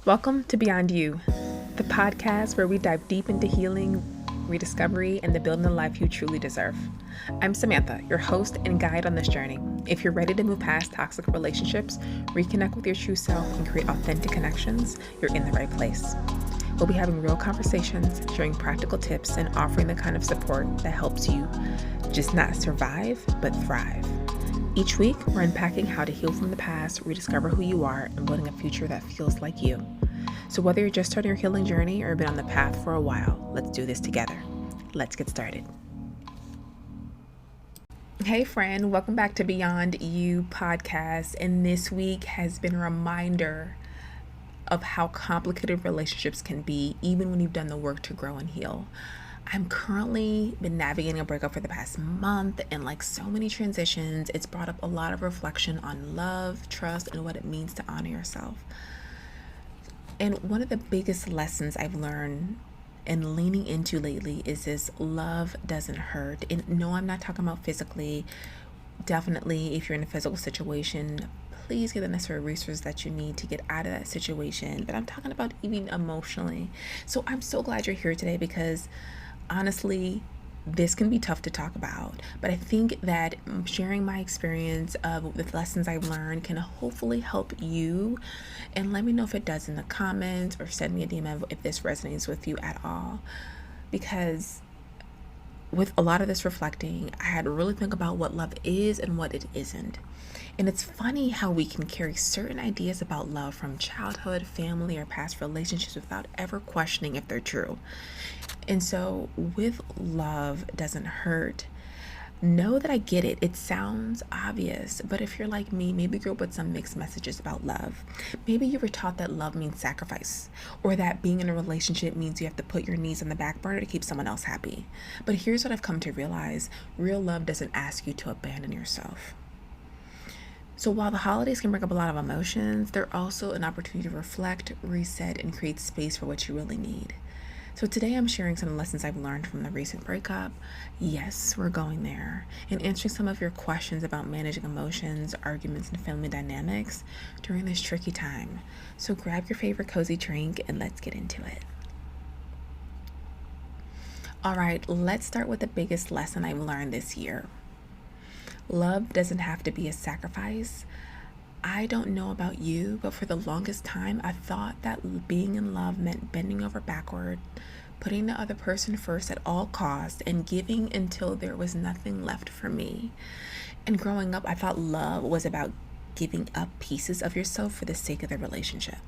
Welcome to Beyond You, the podcast where we dive deep into healing, rediscovery, and the building the life you truly deserve. I'm Samantha, your host and guide on this journey. If you're ready to move past toxic relationships, reconnect with your true self, and create authentic connections, you're in the right place. We'll be having real conversations, sharing practical tips, and offering the kind of support that helps you just not survive, but thrive. Each week, we're unpacking how to heal from the past, rediscover who you are, and building a future that feels like you. So whether you're just starting your healing journey or been on the path for a while, let's do this together. Let's get started. Hey friend, welcome back to Beyond You podcast. And this week has been a reminder of how complicated relationships can be, even when you've done the work to grow and heal. I'm currently been navigating a breakup for the past month, and like so many transitions, it's brought up a lot of reflection on love, trust, and what it means to honor yourself. And one of the biggest lessons I've learned and leaning into lately is this: love doesn't hurt. And no, I'm not talking about physically. Definitely, if you're in a physical situation, please get the necessary resources that you need to get out of that situation. But I'm talking about even emotionally. So I'm so glad you're here today because honestly, this can be tough to talk about, but I think that sharing my experience of the lessons I've learned can hopefully help you. And let me know if it does in the comments, or send me a DM if this resonates with you at all. Because with a lot of this reflecting, I had to really think about what love is and what it isn't. And it's funny how we can carry certain ideas about love from childhood, family, or past relationships without ever questioning if they're true. And so with love doesn't hurt, know that I get it. It sounds obvious, but if you're like me, maybe you grew up with some mixed messages about love. Maybe you were taught that love means sacrifice, or that being in a relationship means you have to put your needs on the back burner to keep someone else happy. But here's what I've come to realize: real love doesn't ask you to abandon yourself. So while the holidays can bring up a lot of emotions, they're also an opportunity to reflect, reset, and create space for what you really need. So today I'm sharing some lessons I've learned from the recent breakup. Yes, we're going there. And answering some of your questions about managing emotions, arguments, and family dynamics during this tricky time. So grab your favorite cozy drink and let's get into it. All right, let's start with the biggest lesson I've learned this year. Love doesn't have to be a sacrifice. I don't know about you, but for the longest time, I thought that being in love meant bending over backward, putting the other person first at all costs, and giving until there was nothing left for me. And growing up, I thought love was about giving up pieces of yourself for the sake of the relationship.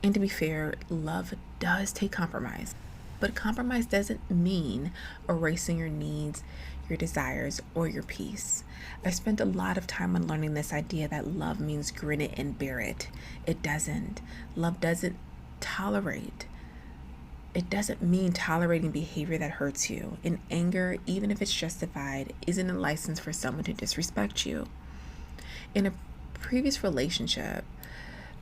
And to be fair, love does take compromise. But compromise doesn't mean erasing your needs, your desires, or your peace. I spent a lot of time on learning this idea that love means grin it and bear it. It doesn't. Love doesn't tolerate. It doesn't mean tolerating behavior that hurts you. And anger, even if it's justified, isn't a license for someone to disrespect you. In a previous relationship,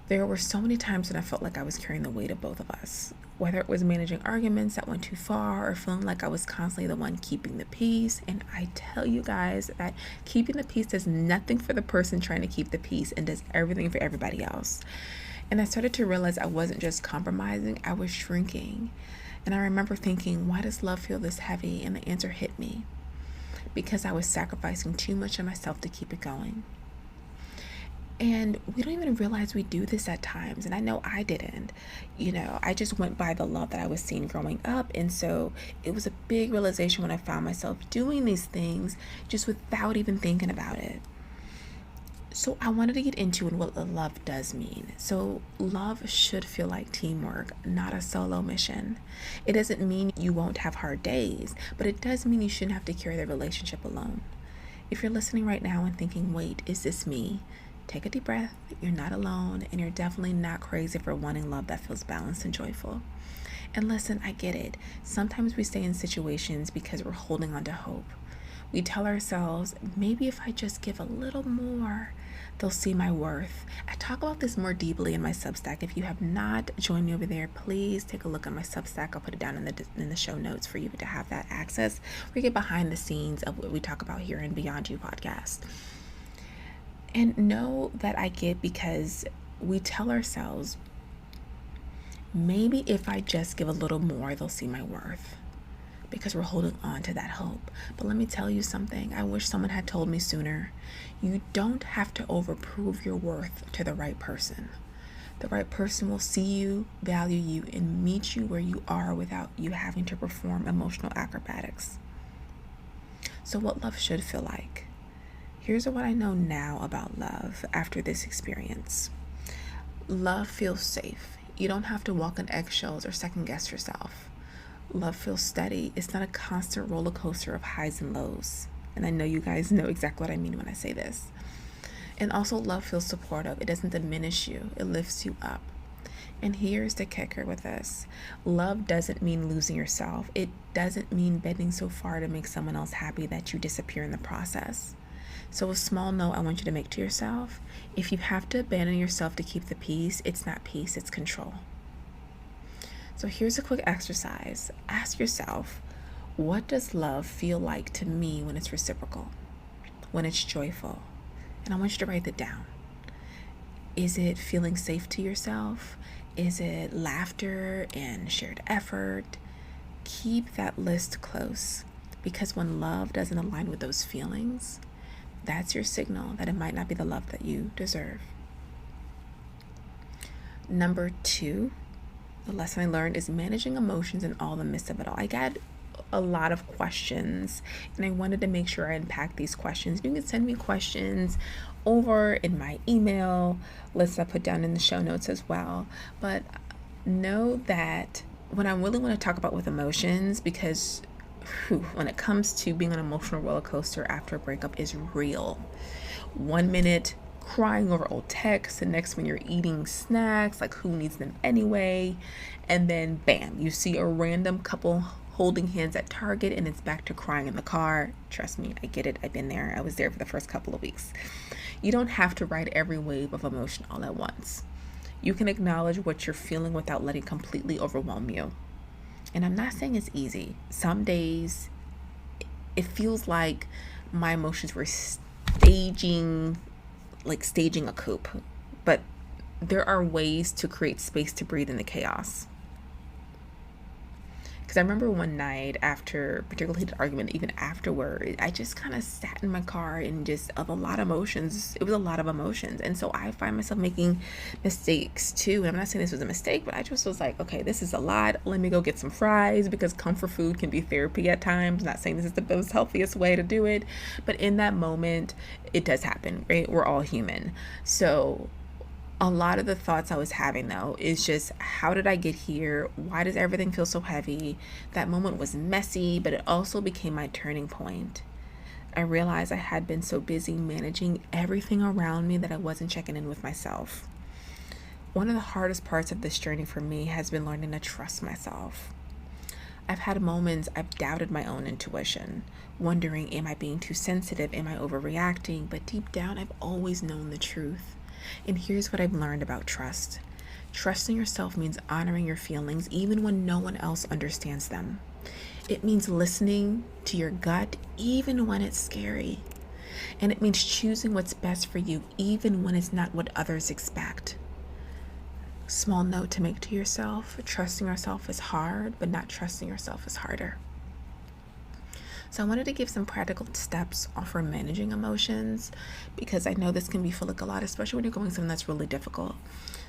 there were so many times when I felt like I was carrying the weight of both of us, whether it was managing arguments that went too far or feeling like I was constantly the one keeping the peace. And I tell you guys that keeping the peace does nothing for the person trying to keep the peace and does everything for everybody else. And I started to realize I wasn't just compromising, I was shrinking. And I remember thinking, why does love feel this heavy? And the answer hit me: because I was sacrificing too much of myself to keep it going. And we don't even realize we do this at times. And I know I didn't. I just went by the love that I was seeing growing up. And so it was a big realization when I found myself doing these things just without even thinking about it. So I wanted to get into what love does mean. So love should feel like teamwork, not a solo mission. It doesn't mean you won't have hard days, but it does mean you shouldn't have to carry the relationship alone. If you're listening right now and thinking, wait, is this me? Take a deep breath. You're not alone, and you're definitely not crazy for wanting love that feels balanced and joyful. And listen, I get it. Sometimes we stay in situations because we're holding on to hope. We tell ourselves, maybe if I just give a little more, they'll see my worth. I talk about this more deeply in my Substack. If you have not joined me over there, please take a look at my Substack. I'll put it down in the show notes for you to have that access. We get behind the scenes of what we talk about here in Beyond You podcast. And know that I get, because we tell ourselves Maybe if I just give a little more, they'll see my worth, because we're holding on to that hope. But let me tell you something. I wish someone had told me sooner. You don't have to overprove your worth to the right person. The right person will see you, value you, and meet you where you are without you having to perform emotional acrobatics. So what love should feel like. Here's what I know now about love after this experience. Love feels safe. You don't have to walk on eggshells or second guess yourself. Love feels steady. It's not a constant roller coaster of highs and lows. And I know you guys know exactly what I mean when I say this. And also, love feels supportive. It doesn't diminish you. It lifts you up. And here's the kicker with this. Love doesn't mean losing yourself. It doesn't mean bending so far to make someone else happy that you disappear in the process. So a small note I want you to make to yourself: if you have to abandon yourself to keep the peace, it's not peace, it's control. So here's a quick exercise. Ask yourself, what does love feel like to me when it's reciprocal, when it's joyful? And I want you to write that down. Is it feeling safe to yourself? Is it laughter and shared effort? Keep that list close, because when love doesn't align with those feelings, that's your signal that it might not be the love that you deserve. Number 2, the lesson I learned is managing emotions in all the midst of it all. I got a lot of questions, and I wanted to make sure I unpack these questions. You can send me questions over in my email list I put down in the show notes as well. But know that when I really want to talk about with emotions, because when it comes to being an emotional roller coaster after a breakup is real. 1 minute crying over old texts, the next when you're eating snacks, like who needs them anyway? And then bam, you see a random couple holding hands at Target and it's back to crying in the car. Trust me, I get it. I've been there. I was there for the first couple of weeks. You don't have to ride every wave of emotion all at once. You can acknowledge what you're feeling without letting it completely overwhelm you. And I'm not saying it's easy. Some days it feels like my emotions were staging a coup. But there are ways to create space to breathe in the chaos. Because I remember one night after a particularly heated argument, even afterward, I just kind of sat in my car and just of a lot of emotions. It was a lot of emotions. And so I find myself making mistakes too. And I'm not saying this was a mistake, but I just was like, okay, this is a lot. Let me go get some fries, because comfort food can be therapy at times. I'm not saying this is the most healthiest way to do it, but in that moment, it does happen, right? We're all human. So a lot of the thoughts I was having though is just, how did I get here? Why does everything feel so heavy? That moment was messy, but it also became my turning point. I realized I had been so busy managing everything around me that I wasn't checking in with myself. One of the hardest parts of this journey for me has been learning to trust myself. I've had moments I've doubted my own intuition, wondering, am I being too sensitive? Am I overreacting? But deep down, I've always known the truth. And here's what I've learned about trust. Trusting yourself means honoring your feelings even when no one else understands them. It means listening to your gut even when it's scary. And it means choosing what's best for you even when it's not what others expect. Small note to make to yourself: trusting yourself is hard, but not trusting yourself is harder. So I wanted to give some practical steps for managing emotions, because I know this can feel like a lot, especially when you're going through something that's really difficult.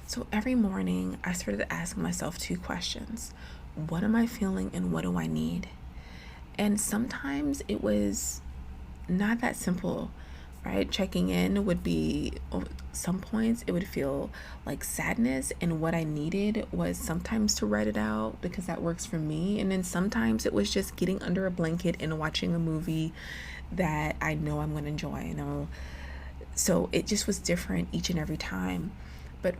So every morning I started asking myself 2 questions. What am I feeling and what do I need? And sometimes it was not that simple, right? Checking in would be, some points it would feel like sadness, and what I needed was sometimes to write it out, because that works for me. And then sometimes it was just getting under a blanket and watching a movie that I know I'm going to enjoy, So it just was different each and every time. But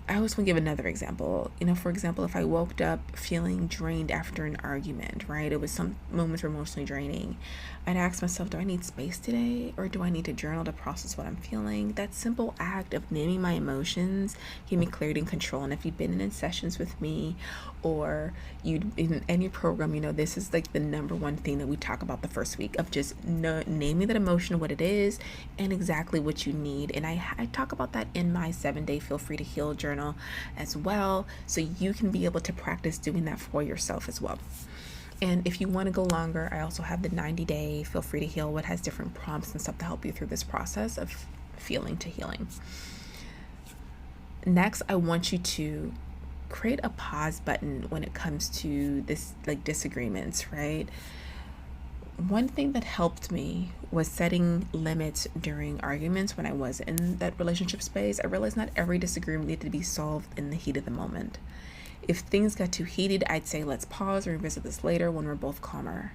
I always want to give another example. For example, if I woke up feeling drained after an argument, right? It was some moments were emotionally draining. I'd ask myself, do I need space today, or do I need to journal to process what I'm feeling? That simple act of naming my emotions gave me clarity and control. And if you've been in sessions with me, or you in any program, this is like the number one thing that we talk about the first week, of just naming that emotion, what it is, and exactly what you need. And I talk about that in my 7-day Feel Free to Heal journal. journal as well, so you can be able to practice doing that for yourself as well. And if you want to go longer, I also have the 90-day Feel Free to Heal, what has different prompts and stuff to help you through this process of feeling to healing. Next, I want you to create a pause button when it comes to this, like, disagreements, right? One thing that helped me was setting limits during arguments when I was in that relationship space. I realized not every disagreement needed to be solved in the heat of the moment. If things got too heated, I'd say, let's pause and revisit this later when we're both calmer.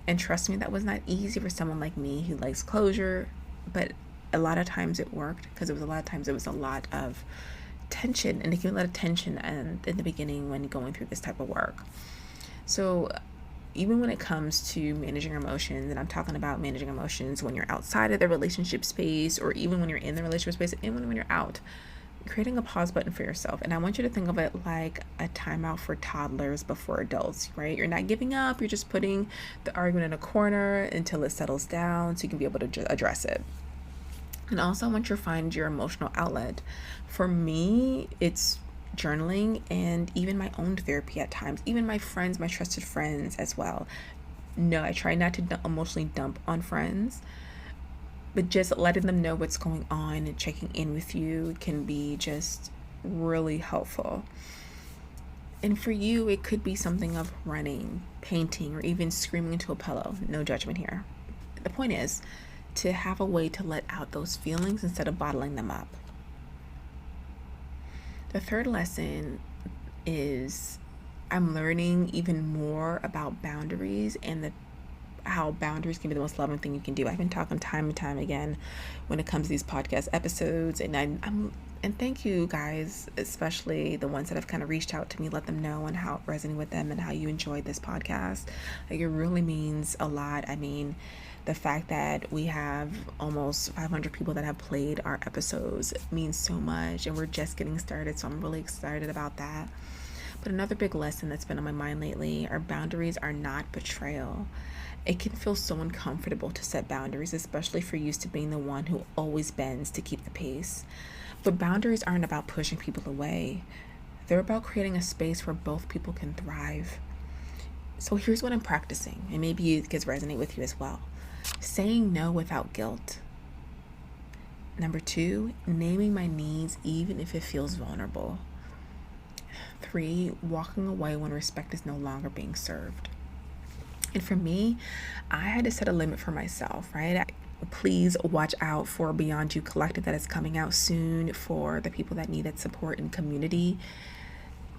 And trust me, that was not easy for someone like me who likes closure, but a lot of times it worked, because it was a lot of tension, and it can be a lot of tension in the beginning when going through this type of work. So even when it comes to managing emotions, and I'm talking about managing emotions when you're outside of the relationship space, or even when you're in the relationship space, and when you're out, creating a pause button for yourself. And I want you to think of it like a timeout for toddlers before adults, right? You're not giving up, you're just putting the argument in a corner until it settles down so you can be able to address it. And also, I want you to find your emotional outlet. For me, it's journaling, and even my own therapy at times, even my friends, my trusted friends as well. No, I try not to emotionally dump on friends, but just letting them know what's going on and checking in with you can be just really helpful. And for you, it could be something of running, painting, or even screaming into a pillow. No judgment here. The point is to have a way to let out those feelings instead of bottling them up. The third lesson is I'm learning even more about boundaries, and how boundaries can be the most loving thing you can do. I've been talking time and time again when it comes to these podcast episodes, and and thank you guys, especially the ones that have kind of reached out to me, let them know and how it resonated with them and how you enjoyed this podcast. Like, it really means a lot. I mean, the fact that we have almost 500 people that have played our episodes means so much, and we're just getting started, so I'm really excited about that. But another big lesson that's been on my mind lately, our boundaries are not betrayal. It can feel so uncomfortable to set boundaries, especially if you're used to being the one who always bends to keep the pace. But boundaries aren't about pushing people away. They're about creating a space where both people can thrive. So here's what I'm practicing, and maybe it can resonate with you as well. Saying no without guilt. Number 2, naming my needs even if it feels vulnerable. 3, walking away when respect is no longer being served. And for me, I had to set a limit for myself, right? Please watch out for Beyond You Collective that is coming out soon for the people that need that support and community.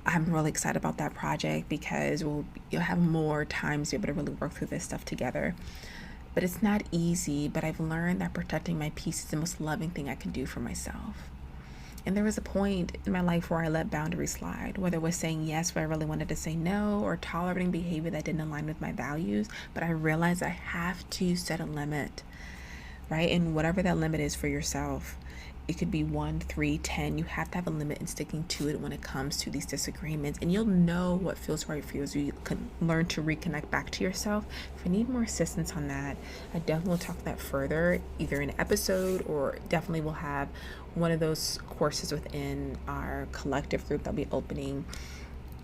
I'm really excited about that project because you'll have more time to be able to really work through this stuff together. But it's not easy, but I've learned that protecting my peace is the most loving thing I can do for myself. And there was a point in my life where I let boundaries slide, whether it was saying yes where I really wanted to say no, or tolerating behavior that didn't align with my values. But I realized I have to set a limit, right? And whatever that limit is for yourself, it could be 1, 3, 10. You have to have a limit and sticking to it when it comes to these disagreements. And you'll know what feels right for you as you can learn to reconnect back to yourself. If you need more assistance on that, I definitely will talk that further, either in an episode, or definitely will have one of those courses within our collective group that'll be opening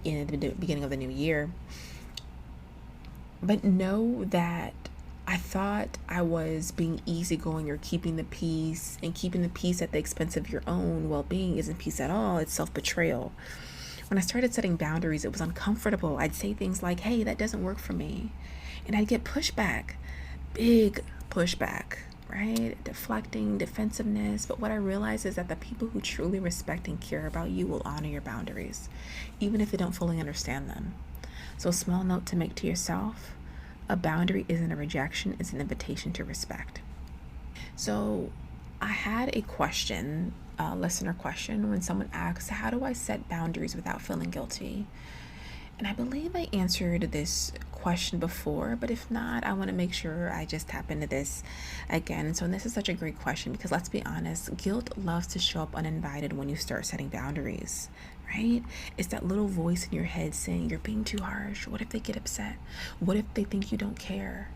in the beginning of the new year. But know that I thought I was being easygoing or keeping the peace, and keeping the peace at the expense of your own well-being isn't peace at all. It's self-betrayal. When I started setting boundaries, it was uncomfortable. I'd say things like, hey, that doesn't work for me. And I'd get pushback, big pushback, right? Deflecting, defensiveness. But what I realized is that the people who truly respect and care about you will honor your boundaries, even if they don't fully understand them. So a small note to make to yourself: a boundary isn't a rejection, it's an invitation to respect. So I had a question, a listener question, when someone asked, how do I set boundaries without feeling guilty? And I believe I answered this question before, but if not, I want to make sure I just tap into this again. So this is such a great question, because let's be honest, guilt loves to show up uninvited when you start setting boundaries, right? It's that little voice in your head saying you're being too harsh. What if they get upset? What if they think you don't care?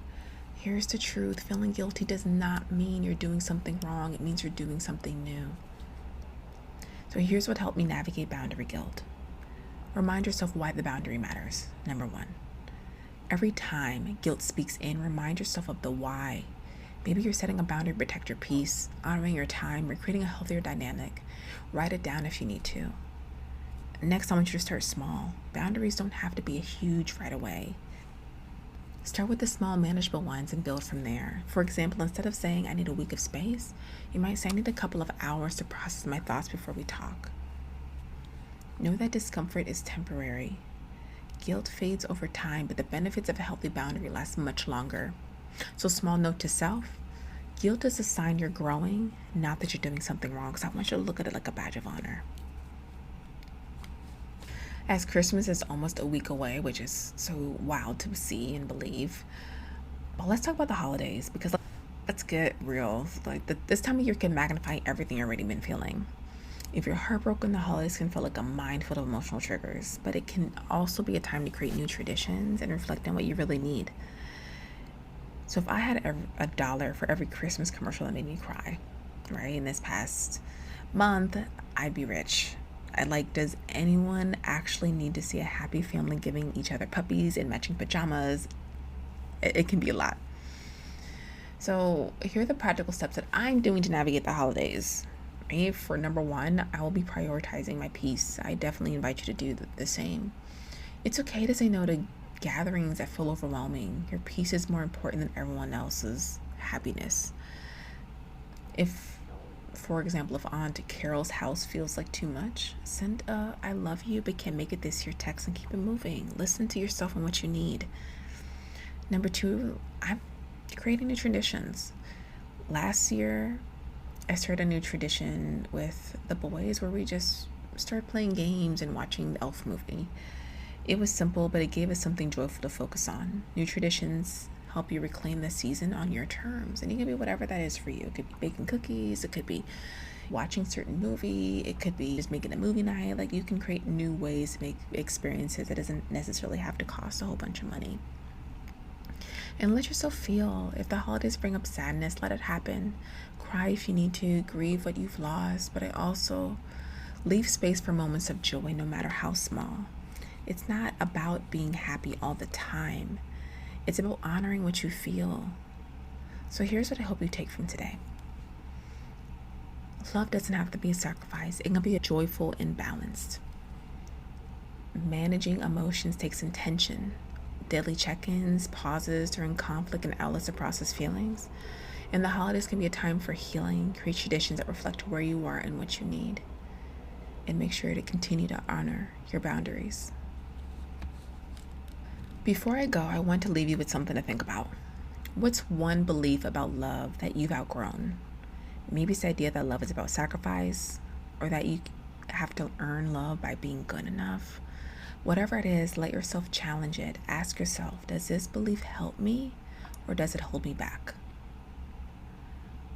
Here's the truth: feeling guilty does not mean you're doing something wrong. It means you're doing something new. So here's what helped me navigate boundary guilt. Remind yourself why the boundary matters. Number one, every time guilt speaks in, remind yourself of the why. Maybe you're setting a boundary to protect your peace, honoring your time, or creating a healthier dynamic. Write it down if you need to. Next, I want you to start small. Boundaries don't have to be huge right away. Start with the small, manageable ones and build from there. For example, instead of saying, I need a week of space, you might say, I need a couple of hours to process my thoughts before we talk. Know that discomfort is temporary. Guilt fades over time, but the benefits of a healthy boundary last much longer. So, small note to self, guilt is a sign you're growing, not that you're doing something wrong. So I want you to look at it like a badge of honor. As Christmas is almost a week away, which is so wild to see and believe, but let's talk about the holidays, because let's get real. This time of year can magnify everything you've already been feeling. If you're heartbroken, the holidays can feel like a minefield of emotional triggers, but it can also be a time to create new traditions and reflect on what you really need. So if I had a dollar for every Christmas commercial that made me cry, right, in this past month, I'd be rich. Does anyone actually need to see a happy family giving each other puppies and matching pajamas? It can be a lot. So here are the practical steps that I'm doing to navigate the holidays. Right? For number one, I will be prioritizing my peace. I definitely invite you to do the same. It's okay to say no to gatherings that feel overwhelming. Your peace is more important than everyone else's happiness. For example, if Aunt Carol's house feels like too much, send a I love you but can't make it this year text and keep it moving. Listen to yourself and what you need. Number two, I'm creating new traditions. Last year, I started a new tradition with the boys where we just started playing games and watching the Elf movie. It was simple, but it gave us something joyful to focus on. New traditions help you reclaim the season on your terms. And it can be whatever that is for you. It could be baking cookies. It could be watching a certain movie. It could be just making a movie night. You can create new ways to make experiences that doesn't necessarily have to cost a whole bunch of money. And let yourself feel. If the holidays bring up sadness, let it happen. Cry if you need to. Grieve what you've lost. But I also leave space for moments of joy, no matter how small. It's not about being happy all the time. It's about honoring what you feel. So here's what I hope you take from today. Love doesn't have to be a sacrifice. It can be a joyful and balanced. Managing emotions takes intention. Daily check-ins, pauses during conflict, and outlets to process feelings. And the holidays can be a time for healing. Create traditions that reflect where you are and what you need. And make sure to continue to honor your boundaries. Before I go, I want to leave you with something to think about. What's one belief about love that you've outgrown? Maybe it's the idea that love is about sacrifice, or that you have to earn love by being good enough. Whatever it is, let yourself challenge it. Ask yourself, does this belief help me, or does it hold me back?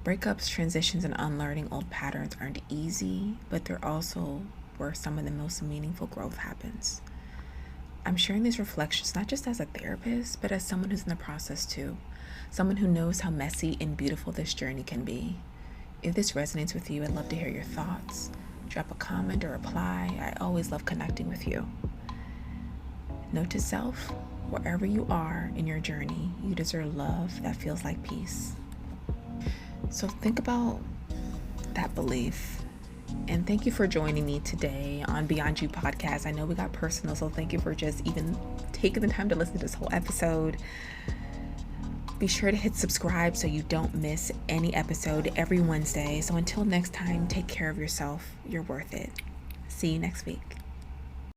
Breakups, transitions, and unlearning old patterns aren't easy, but they're also where some of the most meaningful growth happens. I'm sharing these reflections not just as a therapist, but as someone who's in the process too. Someone who knows how messy and beautiful this journey can be. If this resonates with you, I'd love to hear your thoughts. Drop a comment or reply. I always love connecting with you. Note to self, wherever you are in your journey, you deserve love that feels like peace. So think about that belief. And thank you for joining me today on Beyond You podcast. I know we got personal, so thank you for just even taking the time to listen to this whole episode. Be sure to hit subscribe so you don't miss any episode every Wednesday. So until next time, take care of yourself. You're worth it. See you next week.